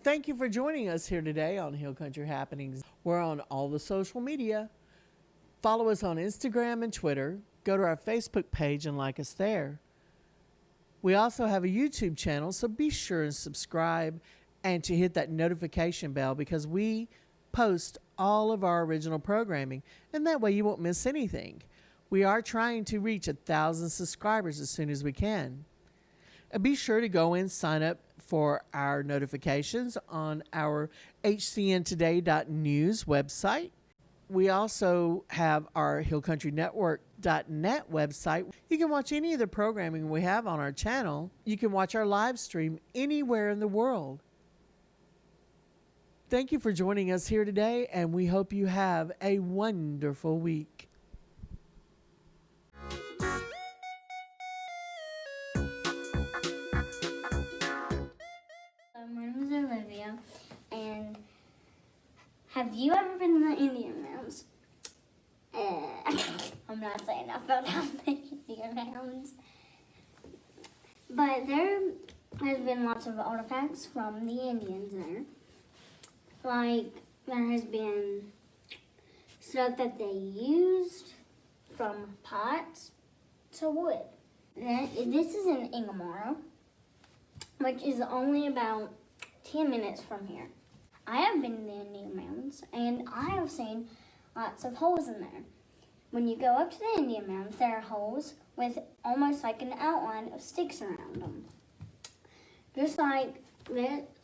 Thank you for joining us here today on Hill Country Happenings. We're on all the social media. Follow us on Instagram and Twitter. Go to our Facebook page and like us there. We also have a YouTube channel, so be sure and subscribe and to hit that notification bell because we post all of our original programming, and that way you won't miss anything. We are trying to reach 1,000 subscribers as soon as we can. Be sure to go and sign up for our notifications on our hcntoday.news website. We also have our hillcountrynetwork.net website. You can watch any of the programming we have on our channel. You can watch our live stream anywhere in the world. Thank you for joining us here today, and we hope you have a wonderful week. My name is Olivia, and have you ever been to the Indian Mounds? I'm not saying enough about how many Indian Mounds, but there has been lots of artifacts from the Indians there. Like, there has been stuff that they used, from pots to wood. This is in Ingamaro, which is only about 10 minutes from here. I have been to the Indian Mounds, and I have seen lots of holes in there. When you go up to the Indian Mounds, there are holes with almost like an outline of sticks around them. Just like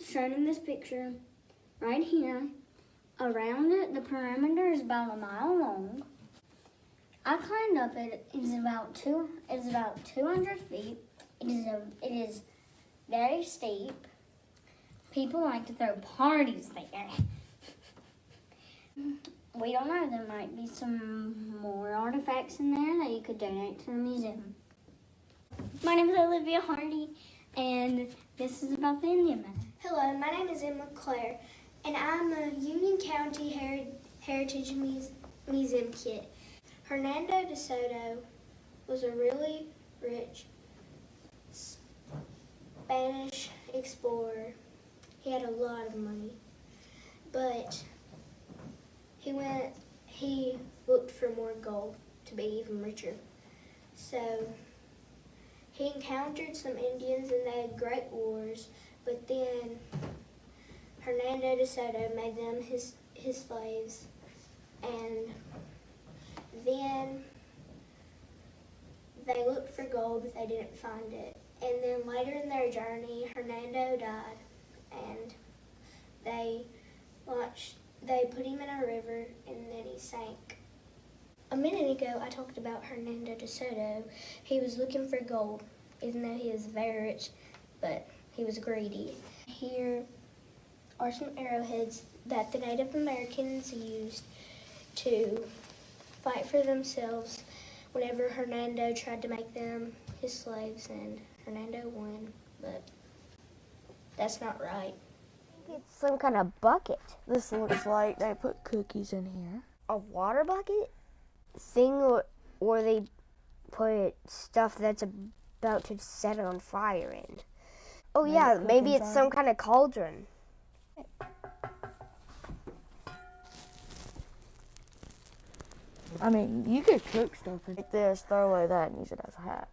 shown in this picture right here. Around it, the perimeter is about a mile long. I climbed up it. It's about 200 feet. It is very steep. People like to throw parties there. We don't know, there might be some more artifacts in there that you could donate to the museum. My name is Olivia Hardy, and this is about the Indian Man. Hello, my name is Emma Claire, and I'm a Union County Heritage Museum kid. Hernando de Soto was a really rich Spanish explorer. He had a lot of money, but he looked for more gold to be even richer. So he encountered some Indians and they had great wars, but then Hernando de Soto made them his slaves, and then they looked for gold but they didn't find it. And then later in their journey, Hernando died, and they put him in a river, and then he sank. A minute ago, I talked about Hernando de Soto. He was looking for gold, even though he was very rich, but he was greedy. Here are some arrowheads that the Native Americans used to fight for themselves whenever Hernando tried to make them his slaves, and Hernando won, but that's not right. It's some kind of bucket. This looks like they put cookies in here. A water bucket? Thing where they put stuff that's about to set on fire in. Oh yeah, maybe it's some kind of cauldron. I mean, you could cook stuff like this, throw away that, and use it as a hat.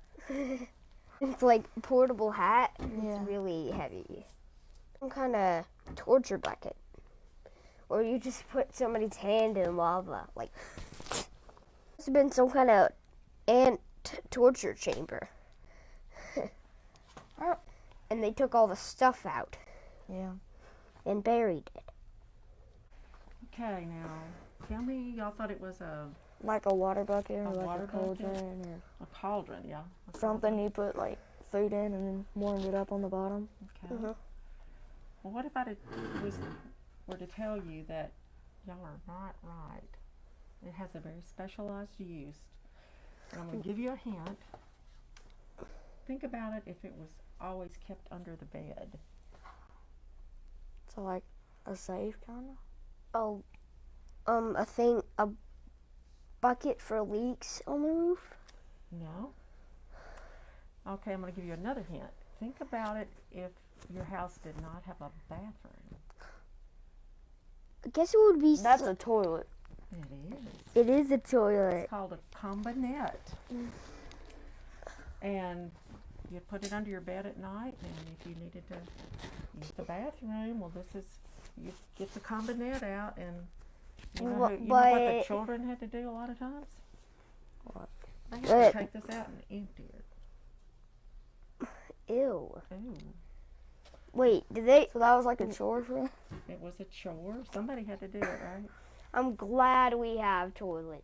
It's like a portable hat. Yeah. It's really heavy. Some kind of torture bucket. Or you just put somebody's hand in lava. Like, it's been some kind of ant torture chamber. And they took all the stuff out. Yeah. And buried it. Okay, now, tell me, y'all thought it was like a water bucket or like water a cauldron bucket? or A cauldron, yeah. something you put like food in and then warmed it up on the bottom. Okay. Well, what if I were to tell you that y'all are not right? It has a very specialized use. And I'm going to give you a hint. Think about it if it was always kept under the bed. So like a safe kind of? Oh, a bucket for leaks on the roof? No. Okay, I'm going to give you another hint. Think about it if your house did not have a bathroom. I guess it would be. That's a toilet. It is. It is a toilet. It's called a combinette. And you put it under your bed at night, and if you needed to use the bathroom, well, you get the combinette out, and you know what the children had to do a lot of times? What? They had to take this out and empty it. Ew. Ooh. Wait, did they? So that was like a chore for them? It was a chore. Somebody had to do it, right? I'm glad we have toilets.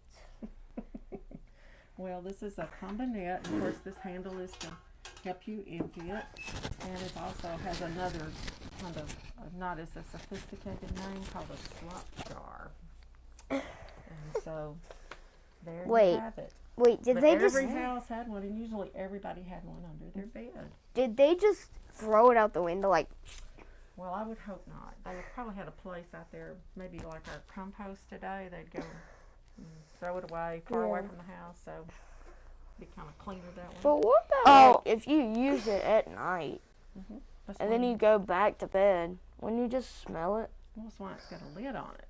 Well, this is a combinette. Of course, this handle is to help you empty it. And it also has another kind of, not as a sophisticated name, called a slop jar. And so, there you have it. Wait, did But they every house had one, and usually everybody had one under their bed. Did they just throw it out the window like? Well, I would hope not. They probably had a place out there, maybe like our compost today. They'd go and throw it away, far away from the house, so it'd be kind of cleaner that way. But what about if you use it at night and then you go back to bed? Wouldn't you just smell it? Well, that's why it's got a lid on it.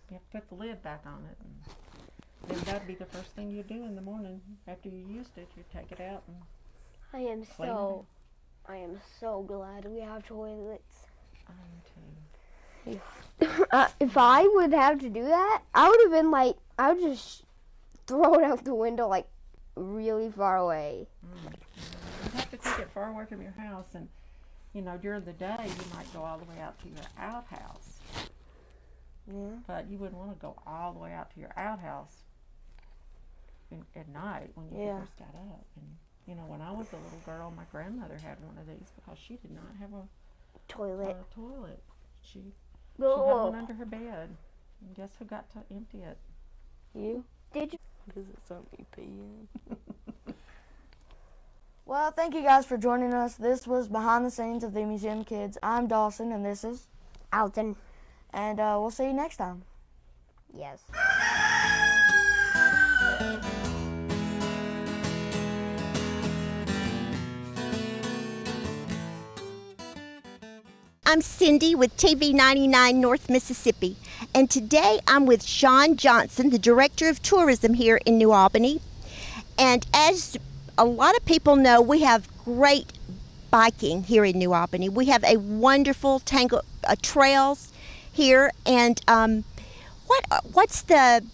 You have to put the lid back on it, and then that'd be the first thing you do in the morning after you used it. You take it out and I am so glad we have toilets. I am too. If I would have to do that, I would have been like, I would just throw it out the window like really far away. You have to take it far away from your house, and you know, during the day you might go all the way out to your outhouse. Yeah. But you wouldn't want to go all the way out to your outhouse at night when you first got up. And you know, when I was a little girl, my grandmother had one of these because she did not have a toilet. She had one under her bed. And guess who got to empty it? You? Did you? Is it something you pee in? Well, thank you guys for joining us. This was Behind the Scenes of the Museum Kids. I'm Dawson, and this is Alton. And we'll see you next time. Yes. I'm Cindy with TV 99 North Mississippi, and today I'm with Sean Johnson, the Director of Tourism here in New Albany. And as a lot of people know, we have great biking here in New Albany. We have a wonderful trails here, and what's the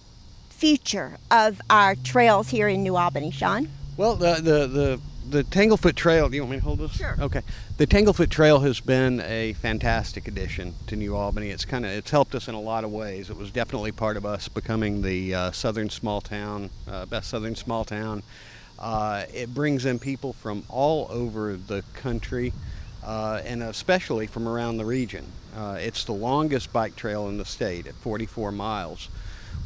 future of our trails here in New Albany, Sean? Well, the Tanglefoot Trail, do you want me to hold this? Sure. Okay. The Tanglefoot Trail has been a fantastic addition to New Albany. It's helped us in a lot of ways. It was definitely part of us becoming the southern small town, best southern small town. It brings in people from all over the country, and especially from around the region. It's the longest bike trail in the state at 44 miles.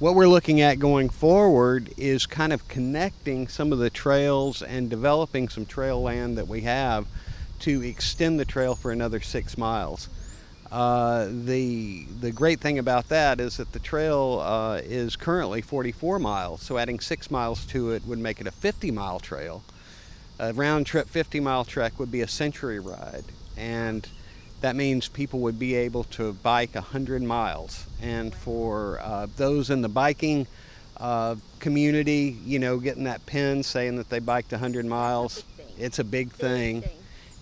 What we're looking at going forward is kind of connecting some of the trails and developing some trail land that we have to extend the trail for another 6 miles. The great thing about that is that the trail is currently 44 miles, so adding 6 miles to it would make it a 50-mile trail. A round trip 50-mile trek would be a century ride, and that means people would be able to bike 100 miles. And for those in the biking community, you know, getting that pin saying that they biked 100 miles, it's a big thing.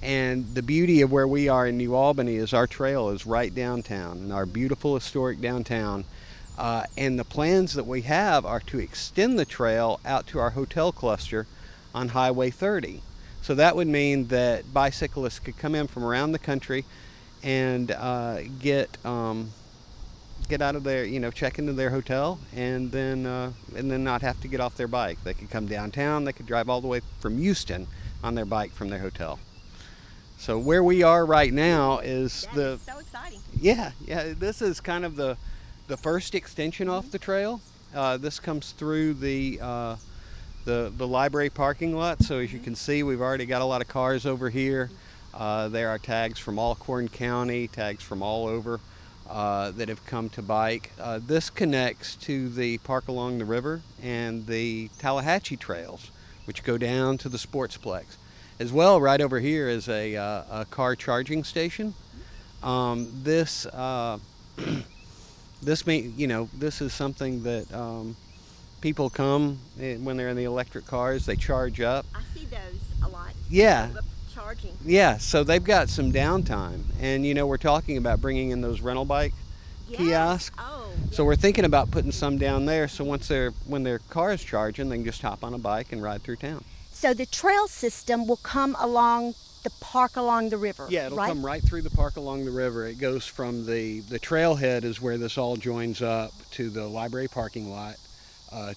And the beauty of where we are in New Albany is our trail is right downtown, in our beautiful historic downtown. And the plans that we have are to extend the trail out to our hotel cluster on Highway 30. So that would mean that bicyclists could come in from around the country and get out of there, you know, check into their hotel, and then not have to get off their bike. They could come downtown. They could drive all the way from Houston on their bike from their hotel. So where we are right now is That is so exciting. Yeah. This is kind of the first extension off the trail. This comes through the library parking lot. So as you can see, we've already got a lot of cars over here. There are tags from Alcorn County, tags from all over that have come to bike. This connects to the park along the river and the Tallahatchie trails, which go down to the Sportsplex. As well, right over here is a car charging station. This this this is something that people come when they're in the electric cars. They charge up. I see those a lot. Yeah. Charging. Yeah, so they've got some downtime, and we're talking about bringing in those rental bike kiosks. Oh. So we're thinking about putting some down there, so when their car is charging, they can just hop on a bike and ride through town. So the trail system will come along the park along the river. Yeah, it'll right? come right through the park along the river. It goes from the trailhead is where this all joins up to the library parking lot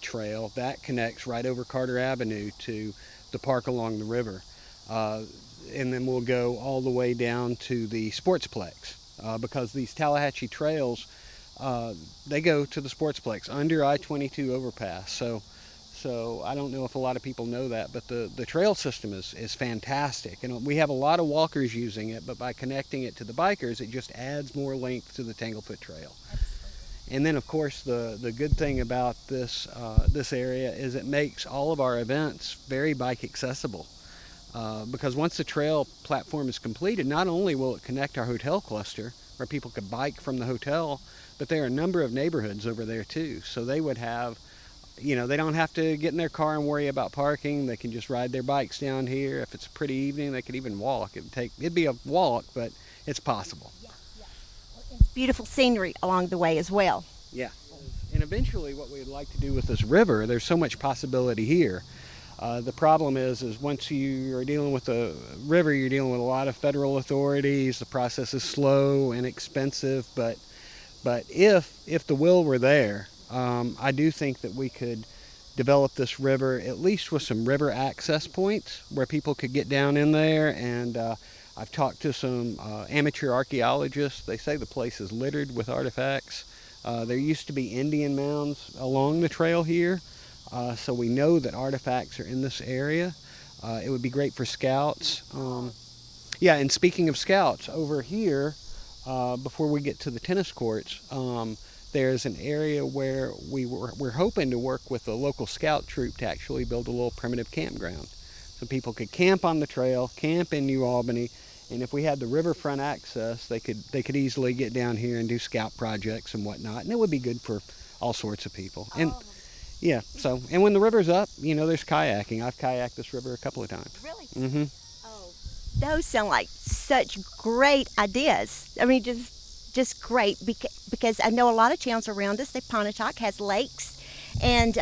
trail. That connects right over Carter Avenue to the park along the river. And then we'll go all the way down to the Sportsplex because these Tallahatchie trails, they go to the Sportsplex under I-22 overpass. So I don't know if a lot of people know that, but the trail system is fantastic. And we have a lot of walkers using it, but by connecting it to the bikers, it just adds more length to the Tanglefoot Trail. And then, of course, the good thing about this area is it makes all of our events very bike accessible. Because once the trail platform is completed, not only will it connect our hotel cluster where people could bike from the hotel, but there are a number of neighborhoods over there too. So they would have, they don't have to get in their car and worry about parking. They can just ride their bikes down here. If it's a pretty evening, they could even walk. It'd be a walk, but it's possible. It's beautiful scenery along the way as well. Yeah. And eventually what we'd like to do with this river, there's so much possibility here. The problem is once you are dealing with a river, you're dealing with a lot of federal authorities. The process is slow and expensive, but if the will were there, I do think that we could develop this river at least with some river access points where people could get down in there. And I've talked to some amateur archaeologists. They say the place is littered with artifacts. There used to be Indian mounds along the trail here. So we know that artifacts are in this area. It would be great for scouts. Yeah, and speaking of scouts, over here, before we get to the tennis courts, there's an area where we're hoping to work with a local scout troop to actually build a little primitive campground. So people could camp on the trail, camp in New Albany, and if we had the riverfront access, they could easily get down here and do scout projects and whatnot, and it would be good for all sorts of people. And yeah, and when the river's up, there's kayaking. I've kayaked this river a couple of times. Really? Mm-hmm. Oh, those sound like such great ideas. I mean, just great because I know a lot of towns around us, like Pontotoc has lakes, and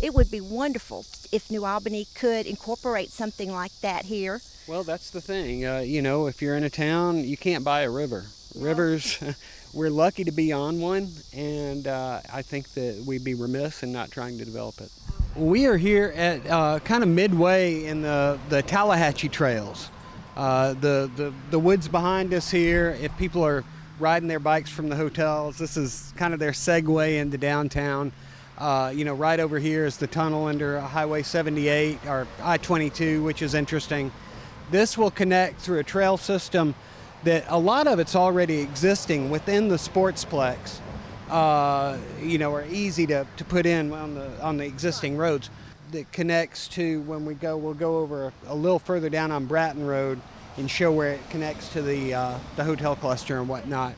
it would be wonderful if New Albany could incorporate something like that here. Well, that's the thing. If you're in a town, you can't buy a river. Rivers, we're lucky to be on one, and I think that we'd be remiss in not trying to develop it. We are here at kind of midway in the Tallahatchie trails. The woods behind us here, if people are riding their bikes from the hotels, this is kind of their segue into downtown. Right over here is the tunnel under Highway 78 or I-22, which is interesting. This will connect through a trail system that a lot of it's already existing within the Sportsplex, are easy to put in on the existing roads. That connects to we'll go over a little further down on Bratton Road and show where it connects to the hotel cluster and whatnot.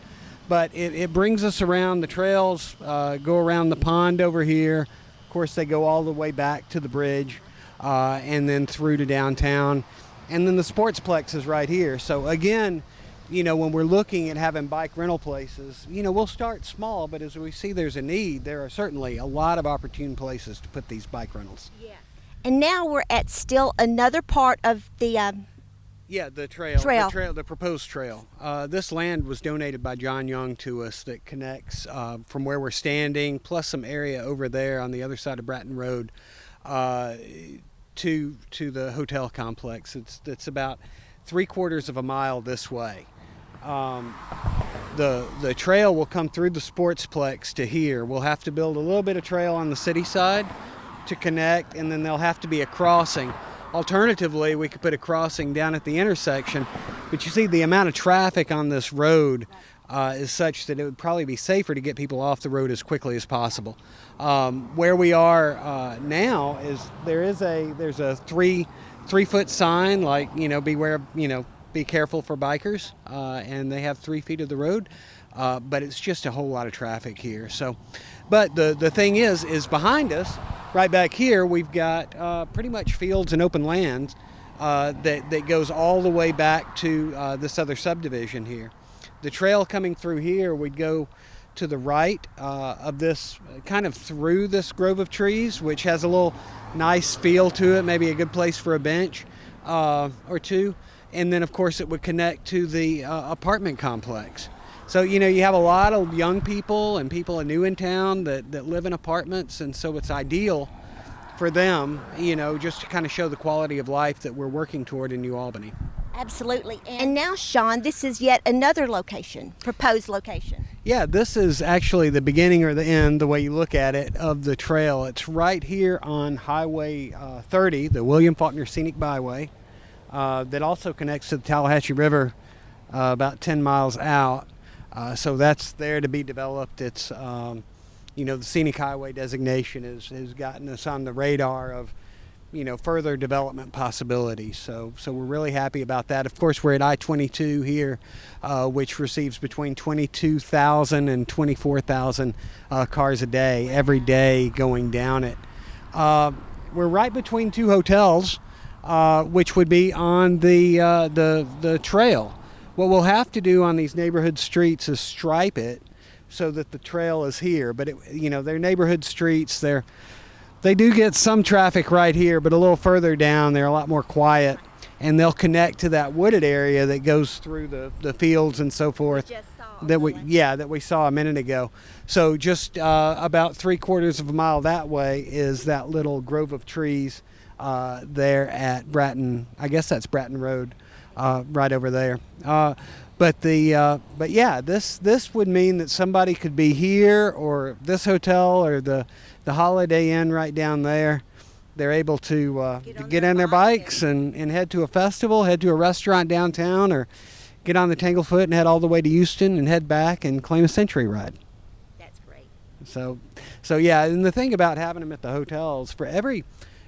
But it brings us around the trails, go around the pond over here. Of course, they go all the way back to the bridge and then through to downtown. And then the Sportsplex is right here. So again, when we're looking at having bike rental places, we'll start small, but as we see there's a need, there are certainly a lot of opportune places to put these bike rentals. Yeah. And now we're at still another part of the the trail. The proposed trail. This land was donated by John Young to us that connects from where we're standing, plus some area over there on the other side of Bratton Road, to the hotel complex. It's about 3/4 of a mile this way. The trail will come through the Sportsplex to here. We'll have to build a little bit of trail on the city side to connect, and then there'll have to be a crossing. Alternatively, we could put a crossing down at the intersection, but you see the amount of traffic on this road is such that it would probably be safer to get people off the road as quickly as possible. Where we are now is there's a 3-foot sign, like beware, be careful for bikers, and they have 3 feet of the road. but it's just a whole lot of traffic here. So, but the thing is behind us, right back here, we've got pretty much fields and open lands that goes all the way back to this other subdivision here. The trail coming through here would go to the right of this, kind of through this grove of trees, which has a little nice feel to it, maybe a good place for a bench or two. And then, of course, it would connect to the apartment complex. So, you know, you have a lot of young people and people new in town that live in apartments, and so it's ideal for them, you know, just to kind of show the quality of life that we're working toward in New Albany. Absolutely. And now, Sean, this is yet another location, proposed location. Yeah, this is actually the beginning or the end, the way you look at it, of the trail. It's right here on Highway 30, the William Faulkner Scenic Byway, that also connects to the Tallahatchie River about 10 miles out. So that's there to be developed. It's, you know, the Scenic Highway designation has gotten us on the radar of, you know, further development possibilities. So we're really happy about that. Of course, we're at I-22 here, which receives between 22,000 and 24,000 cars a day, every day going down it. We're right between two hotels, which would be on the trail. What we'll have to do on these neighborhood streets is stripe it so that the trail is here. But, you know, they're neighborhood streets. They do get some traffic right here, but a little further down, they're a lot more quiet. And they'll connect to that wooded area that goes through the fields and so forth that we saw a minute ago. So just about 3/4 of a mile that way is that little grove of trees there at Bratton. I guess that's Bratton Road, right over there. But yeah, this would mean that somebody could be here, or this hotel, or the Holiday Inn right down there. They're able to get on their bikes and head to a festival, head to a restaurant downtown, or get on the Tanglefoot and head all the way to Houston and head back and claim a century ride. That's great. So yeah, and the thing about having them at the hotels, for every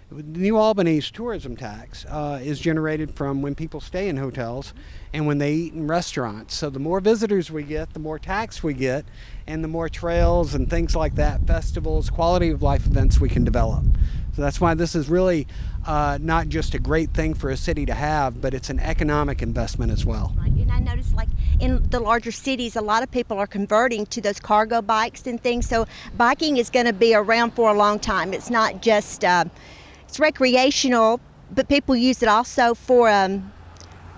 New Albany's tourism tax is generated from when people stay in hotels and when they eat in restaurants. So the more visitors we get, the more tax we get, and the more trails and things like that, festivals, quality of life events we can develop. So that's why this is really not just a great thing for a city to have, but it's an economic investment as well. Right. And I noticed, like, in the larger cities, a lot of people are converting to those cargo bikes and things. So biking is going to be around for a long time. It's not just it's recreational, but people use it also for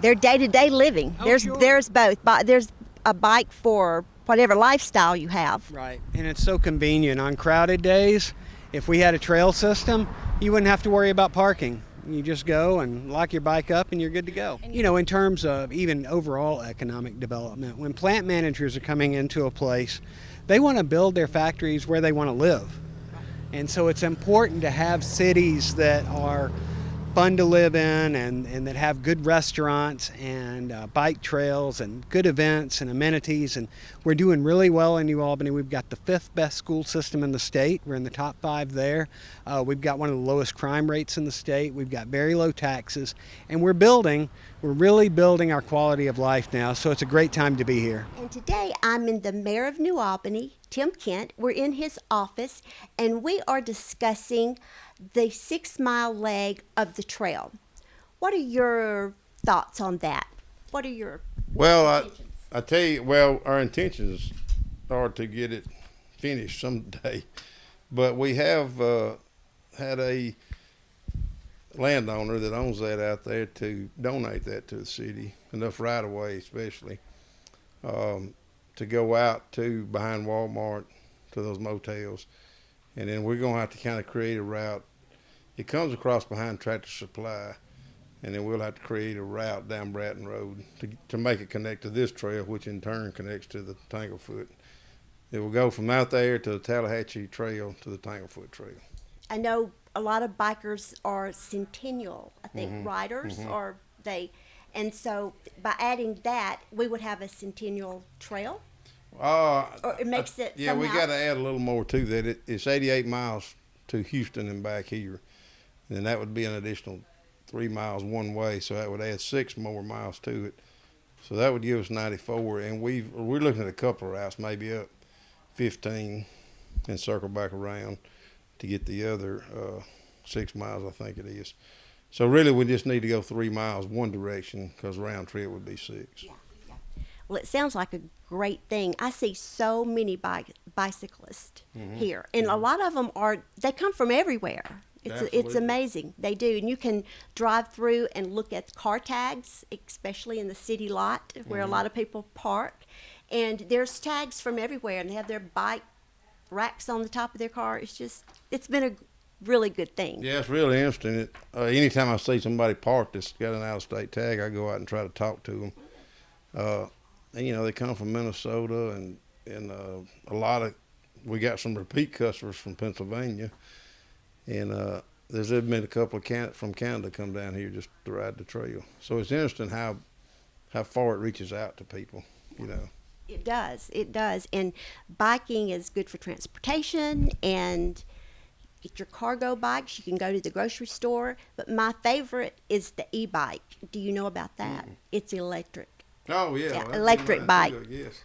their day-to-day living. There's both. There's a bike for whatever lifestyle you have. Right, and it's so convenient. On crowded days, if we had a trail system, you wouldn't have to worry about parking. You just go and lock your bike up and you're good to go. You know, in terms of even overall economic development, when plant managers are coming into a place, they want to build their factories where they want to live. And so it's important to have cities that are fun to live in and that have good restaurants and bike trails and good events and amenities. And we're doing really well in New Albany. We've got the 5th best school system in the state. We're in the top 5 there. We've got one of the lowest crime rates in the state. We've got very low taxes. And we're really building our quality of life now. So it's a great time to be here. And today I'm in the mayor of New Albany, Tim Kent. We're in his office, and we are discussing the 6-mile leg of the trail. What are your thoughts on that? What are your intentions? I tell you, well, our intentions are to get it finished someday, but we have had a landowner that owns that out there to donate that to the city, enough right of way especially, to go out to behind Walmart to those motels. And then we're going to have to kind of create a route. It comes across behind Tractor Supply, and then we'll have to create a route down Bratton Road to make it connect to this trail, which in turn connects to the Tanglefoot. It will go from out there to the Tallahatchie Trail to the Tanglefoot Trail. I know a lot of bikers are centennial, I think, riders, or they, and so by adding that, we would have a centennial trail? Or it makes it yeah, somehow. we got to add a little more to that. It's 88 miles to Houston and back here, and then that would be an additional 3 miles one way, so that would add 6 more miles to it. So that would give us 94, and we're looking at a couple of routes, maybe up 15 and circle back around to get the other 6 miles, I think it is. So really we just need to go 3 miles one direction, because round trip would be 6. Well, it sounds like a great thing. I see so many bicyclists here, and a lot of them they come from everywhere. It's amazing. They do. And you can drive through and look at car tags, especially in the city lot where a lot of people park. And there's tags from everywhere, and they have their bike racks on the top of their car. It's been a really good thing. Yeah, it's really interesting. Anytime I see somebody parked that's got an out-of-state tag, I go out and try to talk to them. And, you know, they come from Minnesota, and a lot of, we got some repeat customers from Pennsylvania. And there's been a couple of from Canada come down here just to ride the trail. So it's interesting how far it reaches out to people, you know. It does. And biking is good for transportation, and get your cargo bikes. You can go to the grocery store. But my favorite is the e-bike. Do you know about that? It's electric. Oh, yeah. Electric bike. Yes.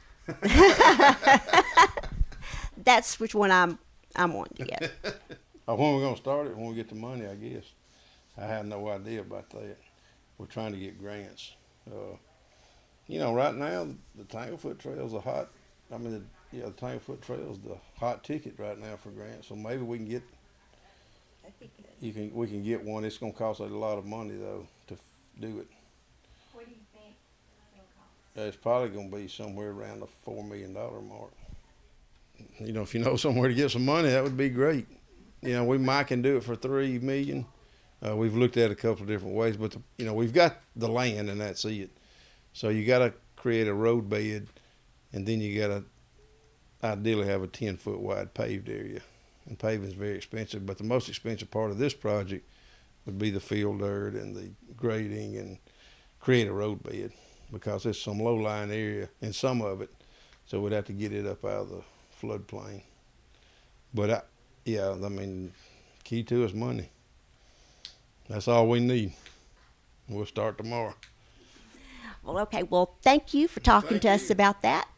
That's which one I'm wanting to get. When we're going to start it, when we get the money, I guess. I have no idea about that. We're trying to get grants. You know, right now, the Tanglefoot Trail's the Tanglefoot Trail's the hot ticket right now for grants. So maybe we can get, we can get one. It's going to cost a lot of money, though, to do it. What do you think it'll cost? It's probably going to be somewhere around the $4 million mark. You know, if you know somewhere to get some money, that would be great. You know, we might can do it for $3 million. We've looked at a couple of different ways, but you know, we've got the land and that's it. So you got to create a road bed, and then you got to ideally have a 10-foot wide paved area. And paving is very expensive, but the most expensive part of this project would be the field dirt and the grading and create a road bed, because there's some low-lying area in some of it, so we'd have to get it up out of the floodplain. But key to is money. That's all we need. We'll start tomorrow. Well, okay. Well, thank you for talking to us about that.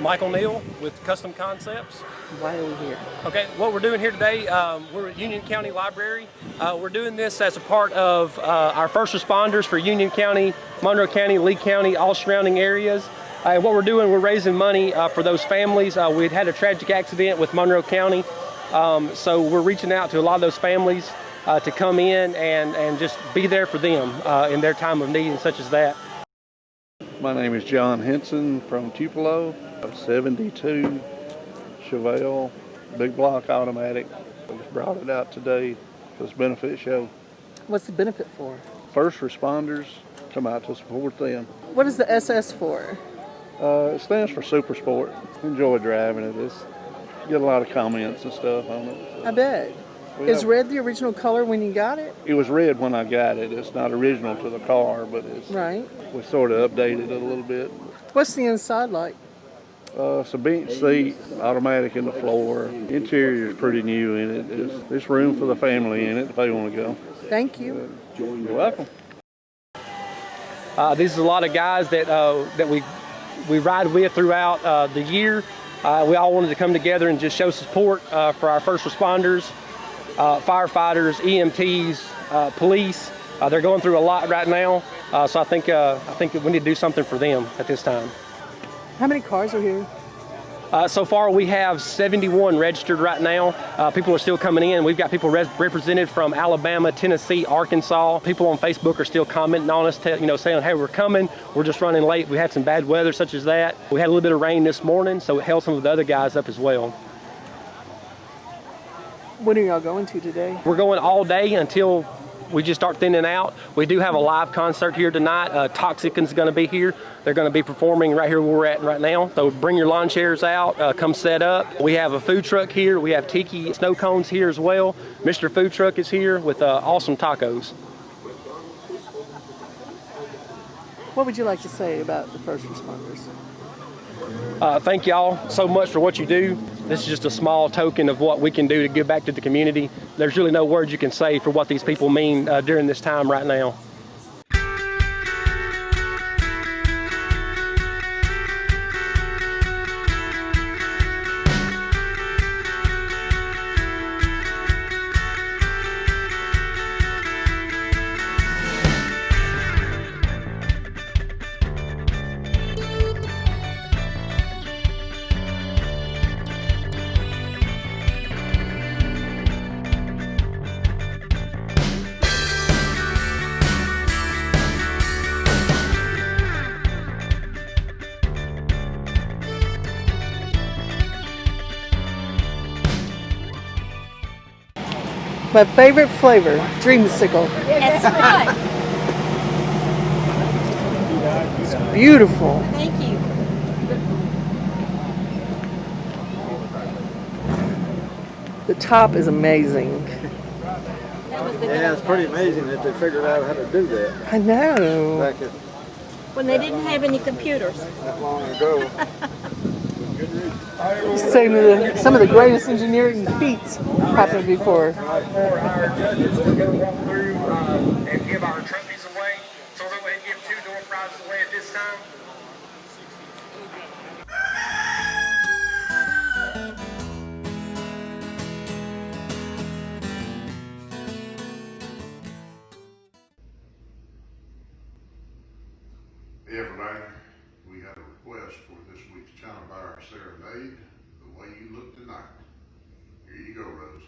Michael Neal with Kustom Koncepts. Why are we here? Okay, what we're doing here today, we're at Union County Library. We're doing this as a part of our first responders for Union County, Monroe County, Lee County, all surrounding areas. And what we're doing, we're raising money for those families. We'd had a tragic accident with Monroe County, so we're reaching out to a lot of those families to come in and just be there for them in their time of need and such as that. My name is John Henson from Tupelo, 72 Chevelle, big block automatic. I just brought it out today for this benefit show. What's the benefit for? First responders come out to support them. What is the SS for? It stands for Super Sport. Enjoy driving it. Get a lot of comments and stuff on it. So. I bet. Is red the original color when you got it? It was red when I got it. It's not original to the car, but it's right. We sort of updated it a little bit. What's the inside like? It's a bench seat, automatic in the floor. Interior is pretty new in it. There's room for the family in it if they want to go. Thank you. You're welcome. These are a lot of guys that we ride with throughout the year. We all wanted to come together and just show support for our first responders, firefighters, EMTs, police. They're going through a lot right now, so I think we need to do something for them at this time. How many cars are here? So far, we have 71 registered right now. People are still coming in. We've got people represented from Alabama, Tennessee, Arkansas. People on Facebook are still commenting on us, saying, hey, we're coming. We're just running late. We had some bad weather such as that. We had a little bit of rain this morning, so it held some of the other guys up as well. When are y'all going to today? We're going all day until we just start thinning out. We do have a live concert here tonight. Toxican's going to be here. They're going to be performing right here where we're at right now. So bring your lawn chairs out, come set up. We have a food truck here. We have tiki snow cones here as well. Mr. Food Truck is here with awesome tacos. What would you like to say about the first responders? Thank y'all so much for what you do. This is just a small token of what we can do to give back to the community. There's really no words you can say for what these people mean during this time right now. My favorite flavor, dreamsicle. That's right. It's beautiful. Thank you. The top is amazing. Yeah, it's pretty amazing that they figured out how to do that I know. back at When they didn't have any computers. that long ago. Some of the greatest engineering feats happened before. For our judges, we're going to walk through and give our trophies away. So we're going to go ahead and give 2 door prizes away at this time. Everybody, we had a request for this week's China Bar Serenade, The Way You Look Tonight. Here you go, Rose.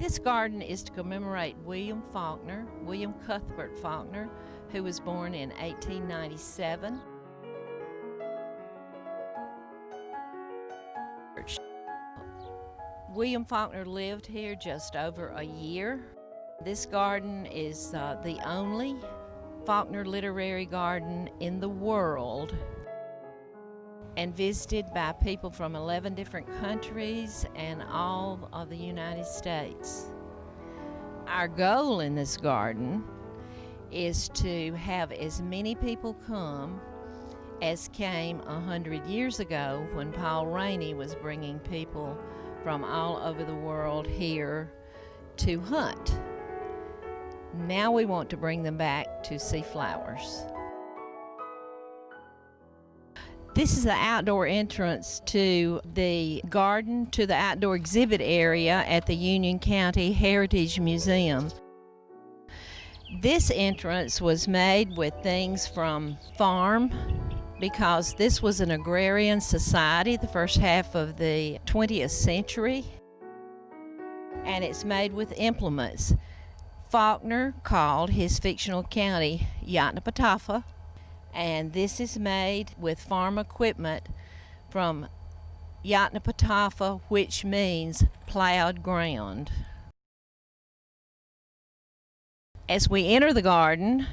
This garden is to commemorate William Cuthbert Faulkner, who was born in 1897. William Faulkner lived here just over a year. This garden is the only Faulkner literary garden in the world, and visited by people from 11 different countries and all of the United States. Our goal in this garden is to have as many people come as came 100 years ago when Paul Rainey was bringing people from all over the world here to hunt. Now we want to bring them back to see flowers. This is the outdoor entrance to the garden, to the outdoor exhibit area at the Union County Heritage Museum. This entrance was made with things from farm, because this was an agrarian society the first half of the 20th century, and it's made with implements. Faulkner called his fictional county Yoknapatawpha, and this is made with farm equipment from Yoknapatawpha, which means plowed ground. As we enter the garden,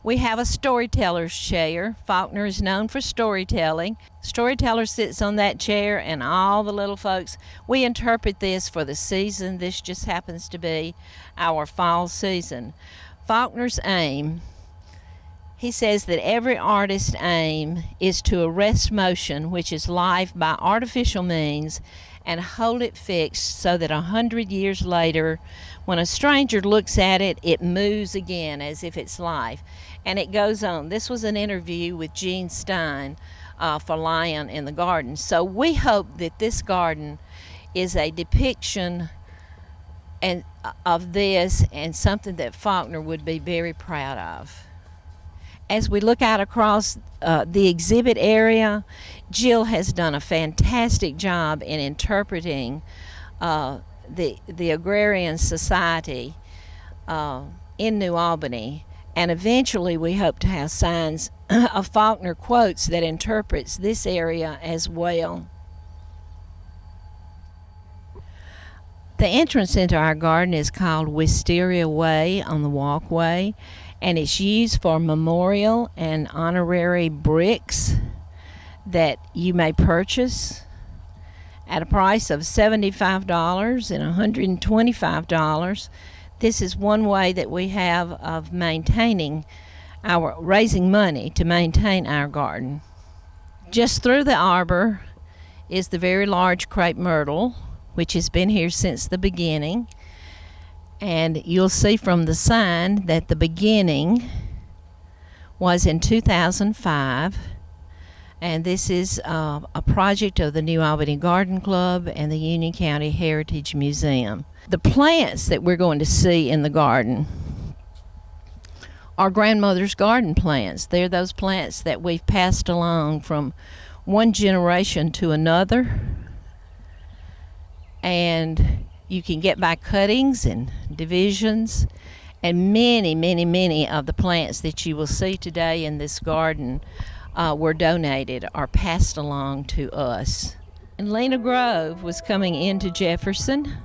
we have a storyteller's chair. Faulkner is known for storytelling. Storyteller sits on that chair, and all the little folks, we interpret this for the season. This just happens to be our fall season. Faulkner's aim, he says that every artist's aim is to arrest motion, which is life, by artificial means, and hold it fixed so that 100 years later, when a stranger looks at it, it moves again as if it's life. And it goes on. This was an interview with Gene Stein for Lion in the Garden. So we hope that this garden is a depiction of this, and something that Faulkner would be very proud of. As we look out across the exhibit area, Jill has done a fantastic job in interpreting the agrarian society in New Albany, and eventually we hope to have signs of Faulkner quotes that interprets this area as well. The entrance into our garden is called Wisteria Way on the walkway, and it's used for memorial and honorary bricks that you may purchase at a price of $75 and $125. This is one way that we have of raising money to maintain our garden. Just through the arbor is the very large Crepe Myrtle, which has been here since the beginning. And you'll see from the sign that the beginning was in 2005. And this is a project of the New Albany Garden Club and the Union County Heritage Museum. The plants that we're going to see in the garden are grandmother's garden plants. They're those plants that we've passed along from one generation to another. And you can get by cuttings and divisions, and many of the plants that you will see today in this garden were donated or passed along to us. And Lena Grove was coming into Jefferson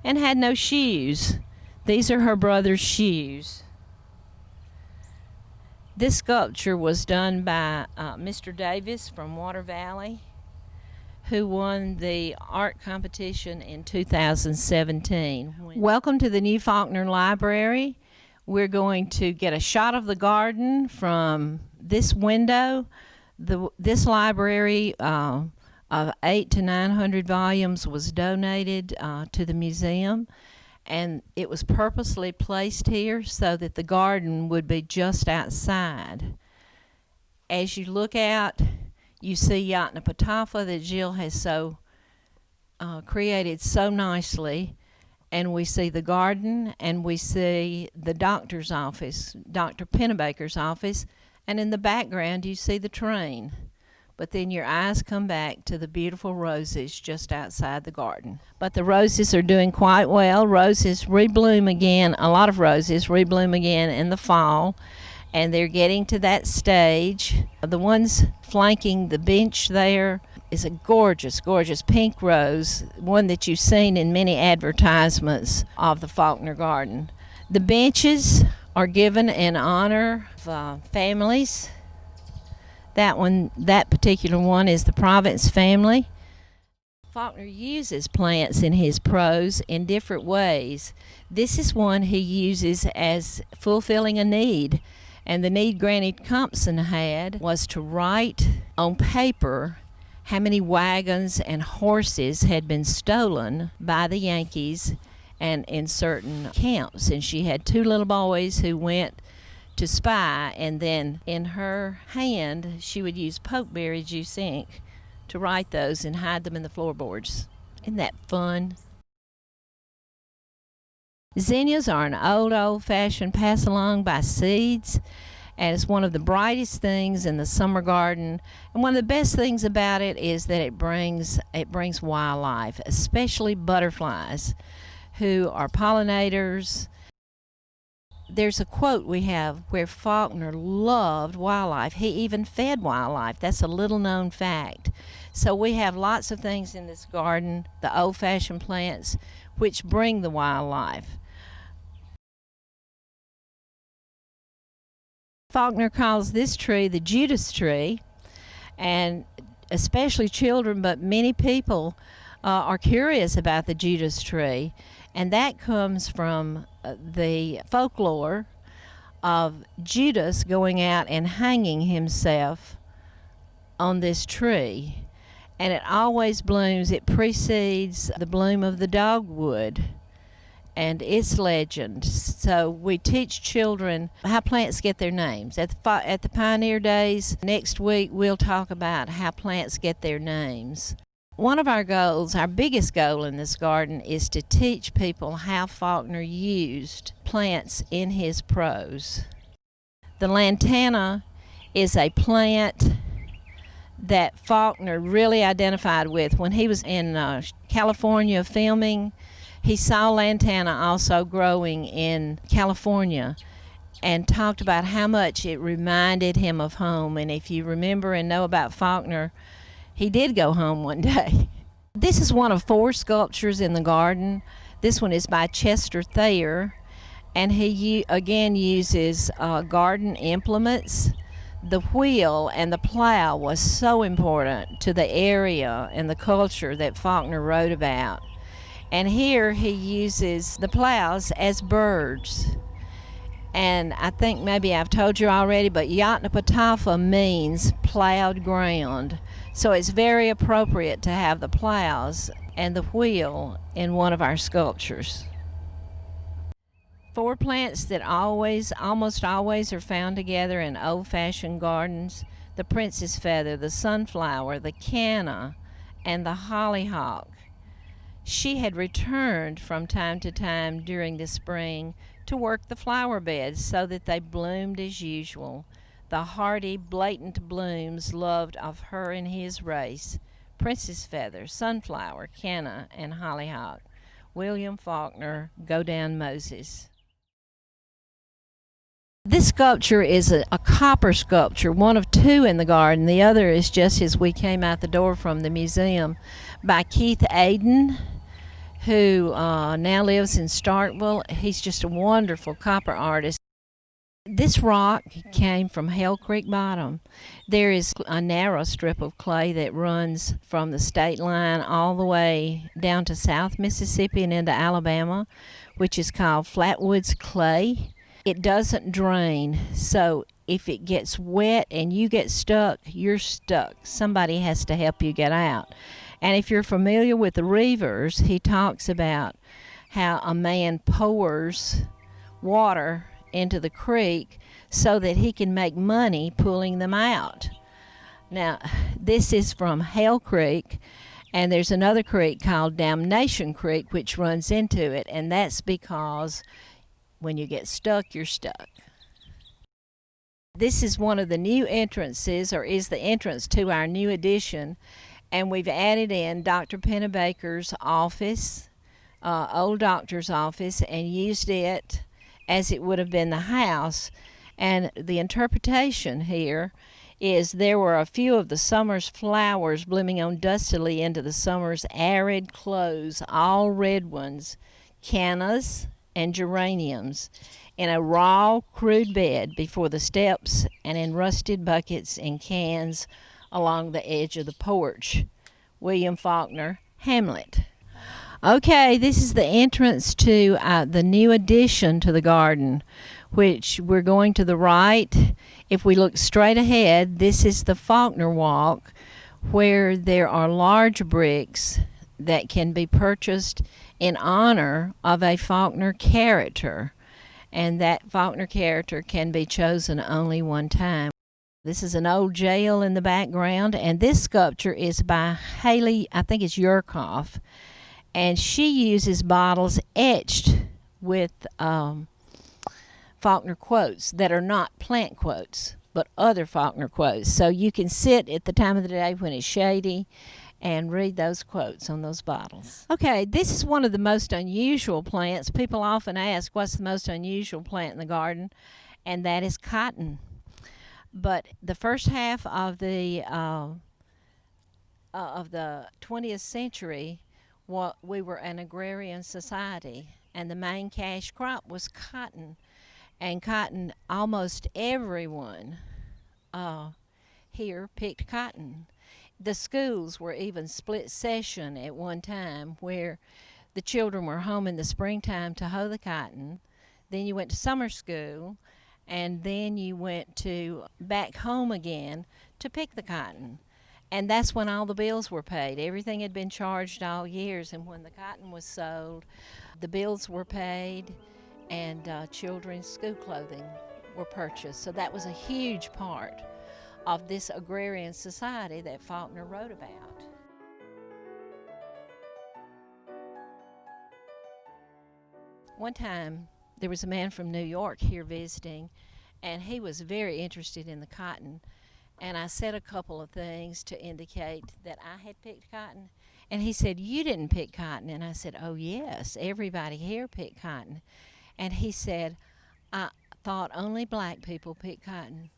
and had no shoes. These are her brother's shoes. This sculpture was done by Mr. Davis from Water Valley, who won the art competition in 2017. Welcome to the new Faulkner Library. We're going to get a shot of the garden from this window. This library of 800 to 900 volumes was donated to the museum, and it was purposely placed here so that the garden would be just outside. As you look out, you see Yoknapatawpha that Jill has created so nicely, and we see the garden, and we see the doctor's office, Dr. Pennebaker's office, and in the background you see the train. but then your eyes come back to the beautiful roses just outside the garden. But the roses are doing quite well. Roses rebloom again, a lot of roses rebloom again in the fall, and they're getting to that stage. The ones flanking the bench there is a gorgeous, gorgeous pink rose, one that you've seen in many advertisements of the Faulkner Garden. The benches are given in honor of families. That particular one is the Province family. Faulkner uses plants in his prose in different ways. This is one he uses as fulfilling a need. And the need Granny Compson had was to write on paper how many wagons and horses had been stolen by the Yankees and in certain camps. And she had two little boys who went to spy, and then in her hand she would use pokeberry juice ink to write those and hide them in the floorboards. Isn't that fun? Zinnias are an old-fashioned pass-along by seeds, and it's one of the brightest things in the summer garden. And one of the best things about it is that it brings wildlife, especially butterflies, who are pollinators. There's a quote we have where Faulkner loved wildlife. He even fed wildlife. That's a little-known fact. So we have lots of things in this garden, the old-fashioned plants, which bring the wildlife. Faulkner calls this tree the Judas Tree, and especially children, but many people are curious about the Judas Tree, and that comes from the folklore of Judas going out and hanging himself on this tree. And it always blooms. It precedes the bloom of the dogwood and its legend. So we teach children how plants get their names. At the Pioneer Days next week, we'll talk about how plants get their names. One of our goals, our biggest goal in this garden, is to teach people how Faulkner used plants in his prose. The lantana is a plant that Faulkner really identified with. When he was in California filming, he saw lantana also growing in California and talked about how much it reminded him of home. And if you remember and know about Faulkner, he did go home one day. This is one of 4 sculptures in the garden. This one is by Chester Thayer, and he again uses garden implements. The wheel and the plow was so important to the area and the culture that Faulkner wrote about. And here he uses the plows as birds. And I think maybe I've told you already, but Yotnapatafa means plowed ground. So it's very appropriate to have the plows and the wheel in one of our sculptures. 4 plants that almost always are found together in old-fashioned gardens: the princess feather, the sunflower, the canna, and the hollyhock. She had returned from time to time during the spring to work the flower beds so that they bloomed as usual. The hardy, blatant blooms loved of her and his race: princess feather, sunflower, canna, and hollyhock. William Faulkner, Go Down Moses. This sculpture is a copper sculpture, one of 2 in the garden. The other is just as we came out the door from the museum, by Keith Aden, who now lives in Starkville. He's just a wonderful copper artist. This rock came from Hell Creek Bottom. There is a narrow strip of clay that runs from the state line all the way down to South Mississippi and into Alabama, which is called Flatwoods clay. It doesn't drain, so if it gets wet and you get stuck, you're stuck. Somebody has to help you get out. And if you're familiar with the Reavers, he talks about how a man pours water into the creek so that he can make money pulling them out. Now, this is from Hell Creek, and there's another creek called Damnation Creek which runs into it, and that's because when you get stuck, you're stuck. This is one of the new entrances, or is the entrance to our new addition, and we've added in Dr. Pennebaker's office, old doctor's office, and used it as it would have been the house. And the interpretation here is there were a few of the summer's flowers blooming on dustily into the summer's arid close, all red ones, cannas and geraniums, in a raw, crude bed before the steps and in rusted buckets and cans along the edge of the porch. William Faulkner, Hamlet. Okay, this is the entrance to the new addition to the garden, which we're going to the right. If we look straight ahead, this is the Faulkner Walk, where there are large bricks that can be purchased in honor of a Faulkner character, and that Faulkner character can be chosen only one time. This is an old jail in the background, and this sculpture is by Haley, I think it's Yurkoff, and she uses bottles etched with Faulkner quotes that are not plant quotes, but other Faulkner quotes. So you can sit at the time of the day when it's shady and read those quotes on those bottles. Okay, this is one of the most unusual plants. People often ask, what's the most unusual plant in the garden? And that is cotton. But the first half of the 20th century, we were an agrarian society, and the main cash crop was cotton. And cotton, almost everyone here picked cotton. The schools were even split session at one time, where the children were home in the springtime to hoe the cotton. Then you went to summer school, and then you went back home again to pick the cotton. And that's when all the bills were paid. Everything had been charged all years, and when the cotton was sold, the bills were paid, and children's school clothing were purchased. So that was a huge part of this agrarian society that Faulkner wrote about. One time, there was a man from New York here visiting, and he was very interested in the cotton. And I said a couple of things to indicate that I had picked cotton. And he said, "You didn't pick cotton." And I said, "Oh, yes, everybody here picked cotton." And he said, "I thought only black people pick cotton."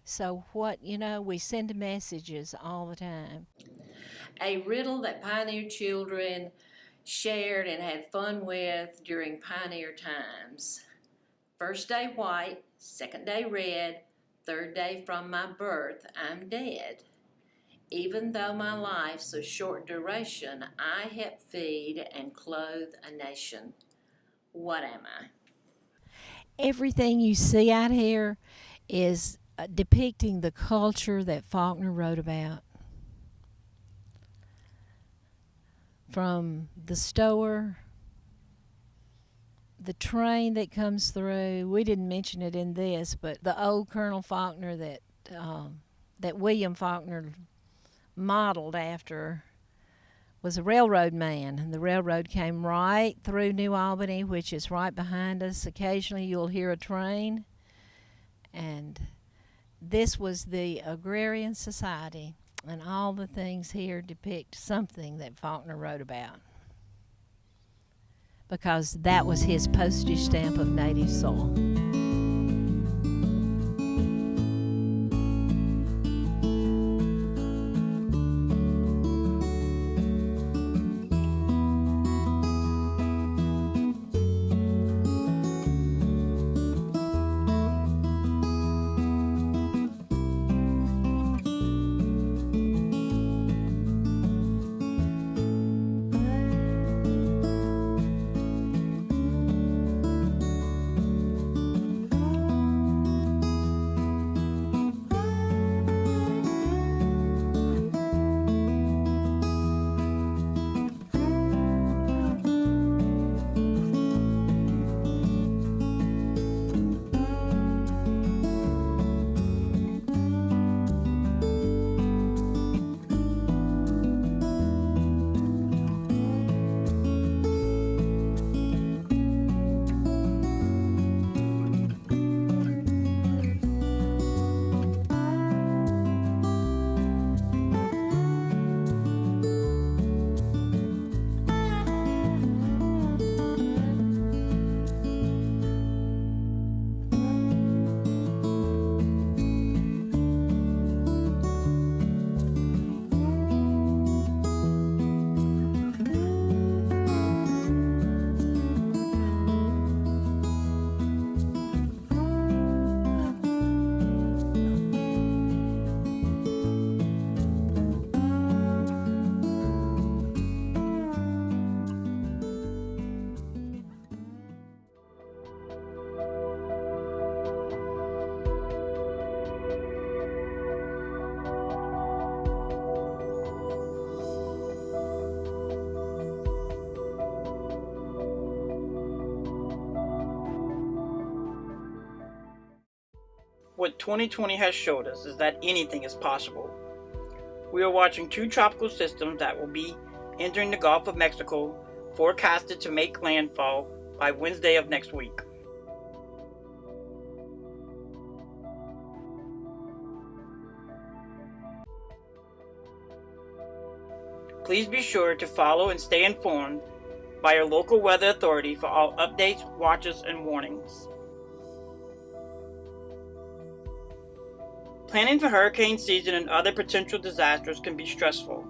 So we send messages all the time. A riddle that pioneer children shared and had fun with during pioneer times. First day white, second day red, third day from my birth, I'm dead. Even though my life's of short duration, I help feed and clothe a nation. What am I? Everything you see out here is depicting the culture that Faulkner wrote about. From the store, the train that comes through. We didn't mention it in this, but the old Colonel Faulkner that William Faulkner modeled after was a railroad man, and the railroad came right through New Albany, which is right behind us. Occasionally you'll hear a train, and this was the agrarian society, and all the things here depict something that Faulkner wrote about, because that was his postage stamp of native soil. 2020 has showed us is that anything is possible. We are watching 2 tropical systems that will be entering the Gulf of Mexico, forecasted to make landfall by Wednesday of next week. Please be sure to follow and stay informed by your local weather authority for all updates, watches, and warnings. Planning for hurricane season and other potential disasters can be stressful,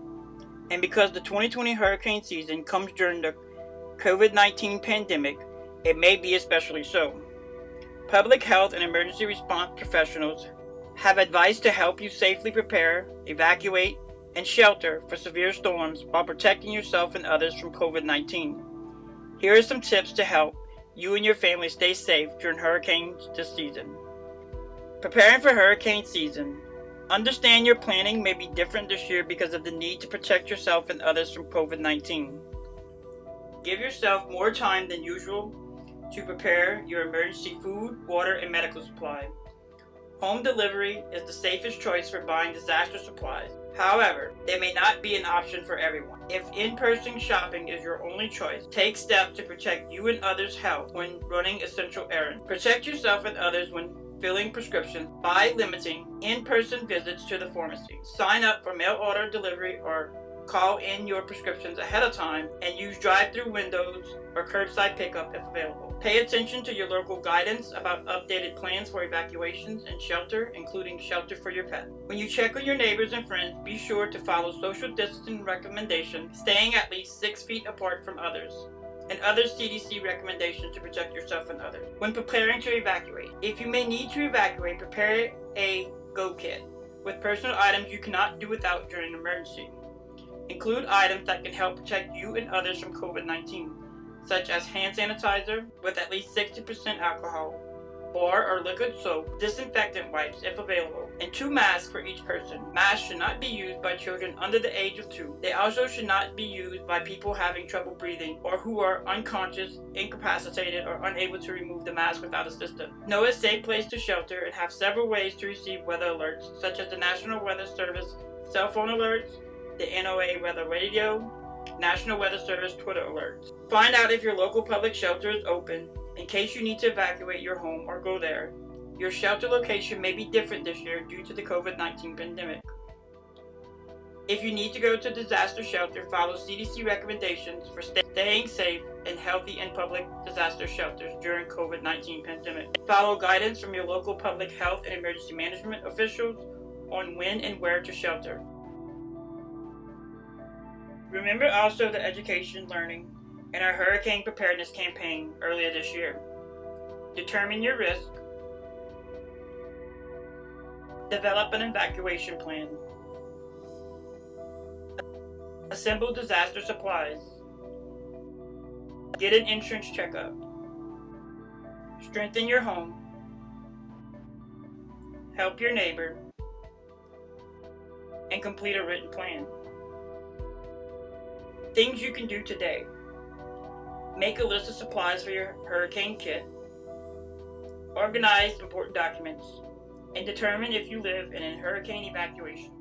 and because the 2020 hurricane season comes during the COVID-19 pandemic, it may be especially so. Public health and emergency response professionals have advice to help you safely prepare, evacuate, and shelter for severe storms while protecting yourself and others from COVID-19. Here are some tips to help you and your family stay safe during hurricanes this season. Preparing for hurricane season. Understand your planning may be different this year because of the need to protect yourself and others from COVID-19. Give yourself more time than usual to prepare your emergency food, water, and medical supply. Home delivery is the safest choice for buying disaster supplies. However, it may not be an option for everyone. If in-person shopping is your only choice, take steps to protect you and others' health when running essential errands. Protect yourself and others when filling prescriptions by limiting in-person visits to the pharmacy. Sign up for mail order delivery or call in your prescriptions ahead of time and use drive-through windows or curbside pickup if available. Pay attention to your local guidance about updated plans for evacuations and shelter, including shelter for your pet. When you check on your neighbors and friends, be sure to follow social distancing recommendations, staying at least 6 feet apart from others, and other CDC recommendations to protect yourself and others. When preparing to evacuate, if you may need to evacuate, prepare a go kit with personal items you cannot do without during an emergency. Include items that can help protect you and others from COVID-19, such as hand sanitizer with at least 60% alcohol, bar or liquid soap, disinfectant wipes if available, and 2 masks for each person. Masks should not be used by children under the age of 2. They also should not be used by people having trouble breathing or who are unconscious, incapacitated, or unable to remove the mask without assistance. Know a safe place to shelter and have several ways to receive weather alerts, such as the National Weather Service cell phone alerts, the NOAA Weather Radio, National Weather Service Twitter alerts. Find out if your local public shelter is open in case you need to evacuate your home or go there. Your shelter location may be different this year due to the COVID-19 pandemic. If you need to go to disaster shelter, follow CDC recommendations for staying safe and healthy in public disaster shelters during COVID-19 pandemic. Follow guidance from your local public health and emergency management officials on when and where to shelter. Remember also the education learning in our hurricane preparedness campaign earlier this year. Determine your risk. Develop an evacuation plan. Assemble disaster supplies. Get an insurance checkup. Strengthen your home. Help your neighbor. And complete a written plan. Things you can do today. Make a list of supplies for your hurricane kit. Organize important documents. And determine if you live in a hurricane evacuation.